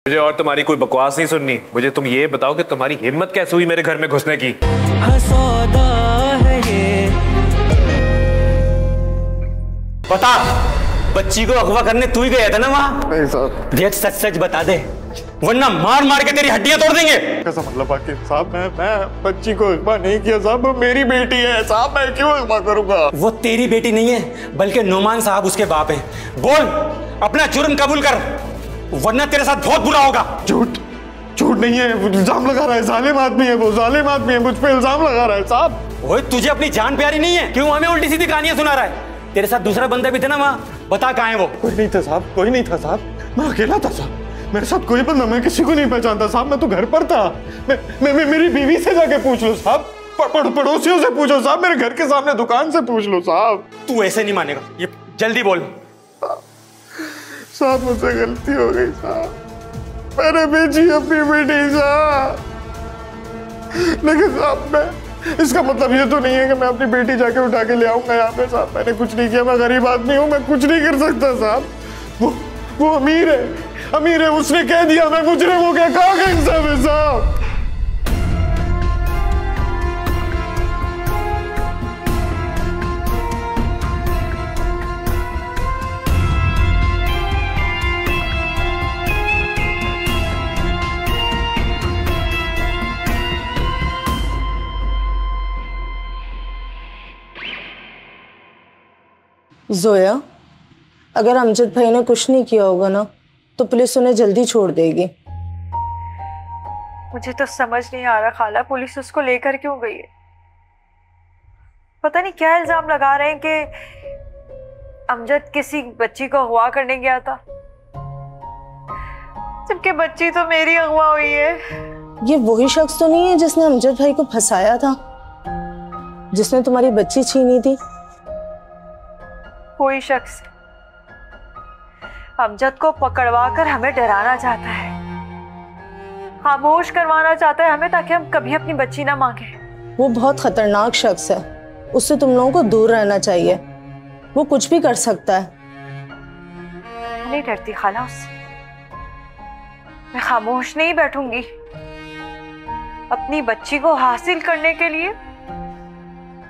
मुझे और तुम्हारी कोई बकवास नहीं सुननी। मुझे तुम ये बताओ कि तुम्हारी हिम्मत कैसे हुई मेरे घर में घुसने की। सौदा है ये। बता, बच्ची को अगवा करने तू ही गया था ना वहाँ? नहीं साहब। देख, सच सच बता दे, वरना मार मार के तेरी हड्डियां तोड़ देंगे। कैसा मतलब आके साहब? मैं बच्ची को अगवा नहीं किया साहब, वो मेरी बेटी है साहब, मैं क्यों अगवा करूंगा? वो तेरी बेटी नहीं है, बल्कि नोमान साहब उसके बाप है। बोल, अपना जुर्म कबूल कर, वरना तेरे साथ बहुत बुरा होगा। झूठ झूठ नहीं है, वो इल्जाम लगा रहा है, जालिम आदमी है वो, जालिम आदमी है, मुझ पे इल्जाम लगा रहा है साहब। ओए, तुझे अपनी जान प्यारी नहीं है? क्यों हमें उल्टी सीधी कहानियां सुना रहा है? तेरे साथ दूसरा बंदा भी था ना वहाँ, बता कहाँ है वो? कोई नहीं था साहब, कोई नहीं था साहब, मैं अकेला था साहब, मेरे साथ कोई बंदा, मैं किसी को नहीं पहचानता साहब, मैं तो घर पर था। मैं मेरी बीवी से जाके पूछ लो साहब, पड़ोसियों से पूछो साहब, मेरे घर के सामने दुकान से पूछ लो साहब। तू ऐसे नहीं मानेगा, ये जल्दी बोल। साहब मुझसे गलती हो गई साहब, मैंने बेची अपनी बेटी साहब, लेकिन साहब मैं, इसका मतलब ये तो नहीं है कि मैं अपनी बेटी जाके उठा के ले आऊंगा यहाँ पे साहब। मैंने कुछ नहीं किया, मैं गरीब आदमी हूँ, मैं कुछ नहीं कर सकता साहब। वो अमीर है, उसने कह दिया मैं मुजरिम हो गया, कहाँ का इंसाफ है साहब? जोया, अगर अमजद भाई ने कुछ नहीं किया होगा ना, तो पुलिस उन्हें जल्दी छोड़ देगी। मुझे तो समझ नहीं आ रहा खाला, पुलिस उसको लेकर क्यों गई है? पता नहीं क्या इल्जाम लगा रहे हैं कि अमजद किसी बच्ची को अगवा करने गया था, जबकि बच्ची तो मेरी अगवा हुई है। ये वही शख्स तो नहीं है जिसने अमजद भाई को फंसाया था, जिसने तुम्हारी बच्ची छीनी थी? कोई शख्स अमजद को पकड़वा कर हमें डराना चाहता है, खामोश करवाना चाहता है हमें, ताकि हम कभी अपनी बच्ची ना मांगे। वो बहुत खतरनाक शख्स है, उससे तुम लोगों को दूर रहना चाहिए, वो कुछ भी कर सकता है। नहीं डरती खाला उससे, मैं खामोश नहीं बैठूंगी। अपनी बच्ची को हासिल करने के लिए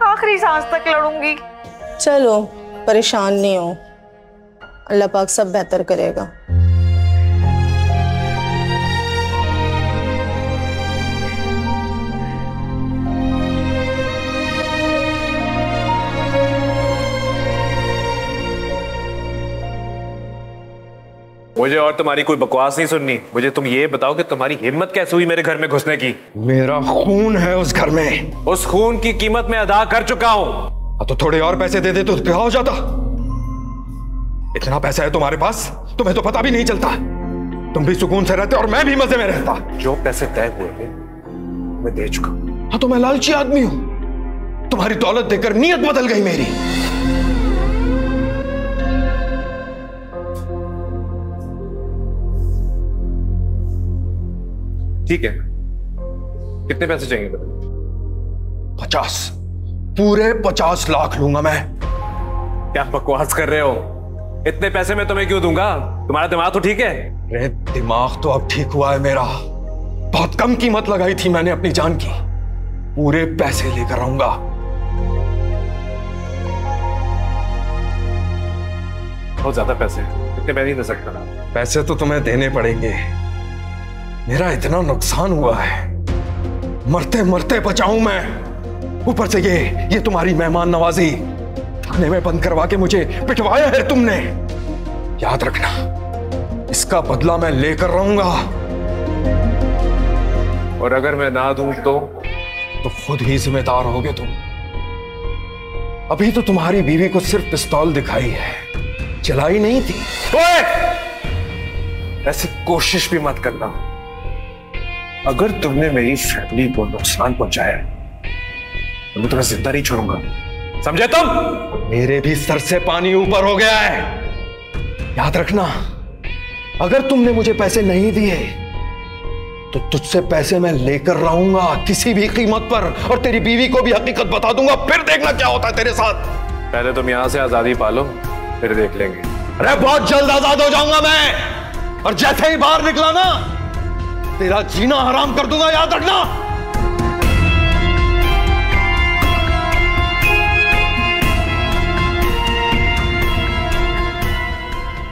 आखिरी सांस तक लड़ूंगी। चलो परेशान नहीं हो, अल्लाह पाक सब बेहतर करेगा। मुझे और तुम्हारी कोई बकवास नहीं सुननी। मुझे तुम ये बताओ कि तुम्हारी हिम्मत कैसे हुई मेरे घर में घुसने की। मेरा खून है उस घर में, उस खून की कीमत मैं अदा कर चुका हूं। तो थोड़े और पैसे दे दे तो क्या हो जाता? इतना पैसा है तुम्हारे पास, तुम्हें तो पता भी नहीं चलता। तुम भी सुकून से रहते और मैं भी मजे में रहता। जो पैसे तय हुए थे मैं दे चुका। हाँ, तो मैं लालची आदमी हूं, तुम्हारी दौलत देकर नीयत बदल गई मेरी। ठीक है, कितने पैसे चाहिए बताओ? 50, पूरे 50 लाख लूंगा मैं। क्या बकवास कर रहे हो? इतने पैसे मैं तुम्हें क्यों दूंगा? तुम्हारा दिमाग तो ठीक है? अरे दिमाग तो अब ठीक हुआ है मेरा, बहुत कम कीमत लगाई थी मैंने अपनी जान की, पूरे पैसे लेकर आऊंगा। बहुत ज्यादा पैसे, इतने मैं नहीं दे सकता। पैसे तो तुम्हें देने पड़ेंगे, मेरा इतना नुकसान हुआ है, मरते मरते बचाऊं मैं। ऊपर से ये तुम्हारी मेहमान नवाजी, थाने में बंद करवा के मुझे पिटवाया है तुमने। याद रखना, इसका बदला मैं लेकर रहूंगा। और अगर मैं ना दूं तो खुद ही जिम्मेदार होगे तुम। अभी तो तुम्हारी बीवी को सिर्फ पिस्तौल दिखाई है, चलाई नहीं थी। ओए! ऐसी कोशिश भी मत करना। अगर तुमने मेरी फैमिली को नुकसान पहुंचाया तो मैं तुम्हें जिंदा नहीं छोड़ूंगा, समझे तुम? मेरे भी सर से पानी ऊपर हो गया है। याद रखना, अगर तुमने मुझे पैसे नहीं दिए तो तुझसे पैसे मैं लेकर रहूंगा किसी भी कीमत पर, और तेरी बीवी को भी हकीकत बता दूंगा, फिर देखना क्या होता है तेरे साथ। पहले तुम यहां से आजादी पालो, फिर देख लेंगे। अरे बहुत जल्द आजाद हो जाऊंगा मैं। और जैसे ही बाहर निकला ना, तेरा जीना हराम कर दूंगा, याद रखना।